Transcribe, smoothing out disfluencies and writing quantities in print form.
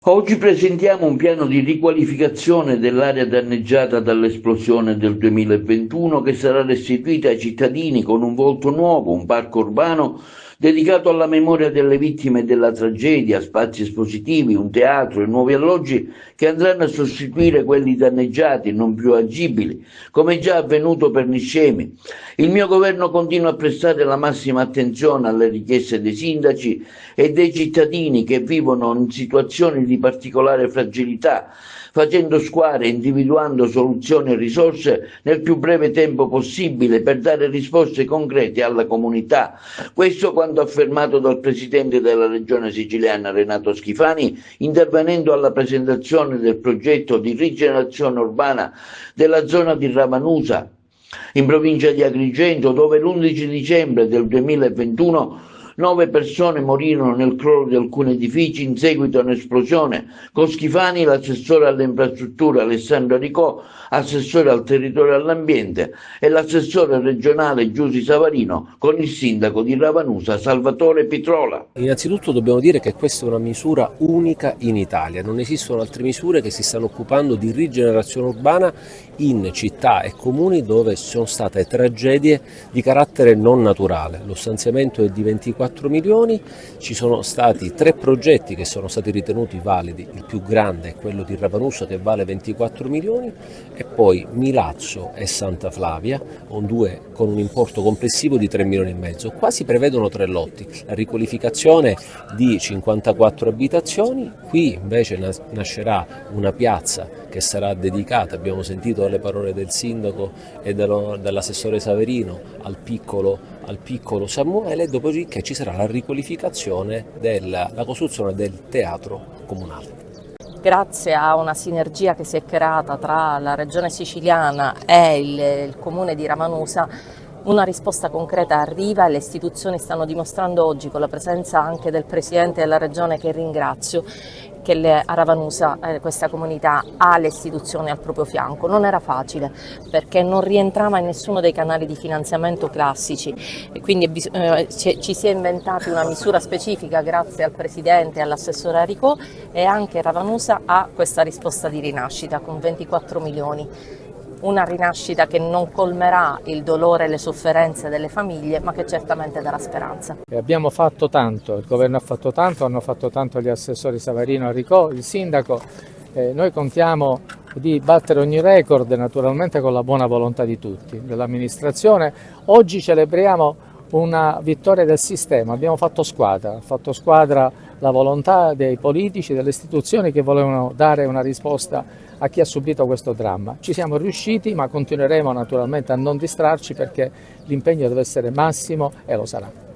Oggi presentiamo un piano di riqualificazione dell'area danneggiata dall'esplosione del 2021 che sarà restituita ai cittadini con un volto nuovo, un parco urbano dedicato alla memoria delle vittime della tragedia, spazi espositivi, un teatro e nuovi alloggi che andranno a sostituire quelli danneggiati e non più agibili, come già avvenuto per Niscemi. Il mio governo continua a prestare la massima attenzione alle richieste dei sindaci e dei cittadini che vivono in situazioni di particolare fragilità, facendo squadre e individuando soluzioni e risorse nel più breve tempo possibile per dare risposte concrete alla comunità. Questo quanto affermato dal Presidente della Regione Siciliana Renato Schifani, intervenendo alla presentazione del progetto di rigenerazione urbana della zona di Ravanusa, in provincia di Agrigento, dove l'11 dicembre del 2021 9 persone morirono nel crollo di alcuni edifici in seguito a un'esplosione, con Schifani, l'assessore alle infrastrutture Alessandro Ricò, assessore al territorio e all'ambiente, e l'assessore regionale Giusy Savarino con il sindaco di Ravanusa Salvatore Pitrola. Innanzitutto dobbiamo dire che questa è una misura unica in Italia, non esistono altre misure che si stanno occupando di rigenerazione urbana in città e comuni dove ci sono state tragedie di carattere non naturale. Lo stanziamento è di 24 milioni, ci sono stati 3 progetti che sono stati ritenuti validi, il più grande è quello di Ravanusa che vale 24 milioni e poi Milazzo e Santa Flavia con un importo complessivo di 3 milioni e mezzo. Qua si prevedono 3 lotti, la riqualificazione di 54 abitazioni, qui invece nascerà una piazza che sarà dedicata, abbiamo sentito le parole del sindaco e dell'assessore Saverino, al piccolo Samuele, dopodiché ci sarà la riqualificazione la costruzione del teatro comunale. Grazie a una sinergia che si è creata tra la Regione Siciliana e il Comune di Ravanusa, una risposta concreta arriva e le istituzioni stanno dimostrando oggi, con la presenza anche del Presidente della Regione che ringrazio, che a Ravanusa questa comunità ha le istituzioni al proprio fianco. Non era facile perché non rientrava in nessuno dei canali di finanziamento classici e quindi ci si è inventati una misura specifica grazie al Presidente e all'assessore Aricò, e anche Ravanusa ha questa risposta di rinascita con 24 milioni. Una rinascita che non colmerà il dolore e le sofferenze delle famiglie, ma che certamente darà speranza. Abbiamo fatto tanto, il governo ha fatto tanto, hanno fatto tanto gli assessori Savarino, Aricò, il sindaco. Noi contiamo di battere ogni record, naturalmente con la buona volontà di tutti, dell'amministrazione. Oggi celebriamo una vittoria del sistema, abbiamo fatto squadra la volontà dei politici, delle istituzioni che volevano dare una risposta a chi ha subito questo dramma. Ci siamo riusciti, ma continueremo naturalmente a non distrarci perché l'impegno deve essere massimo e lo sarà.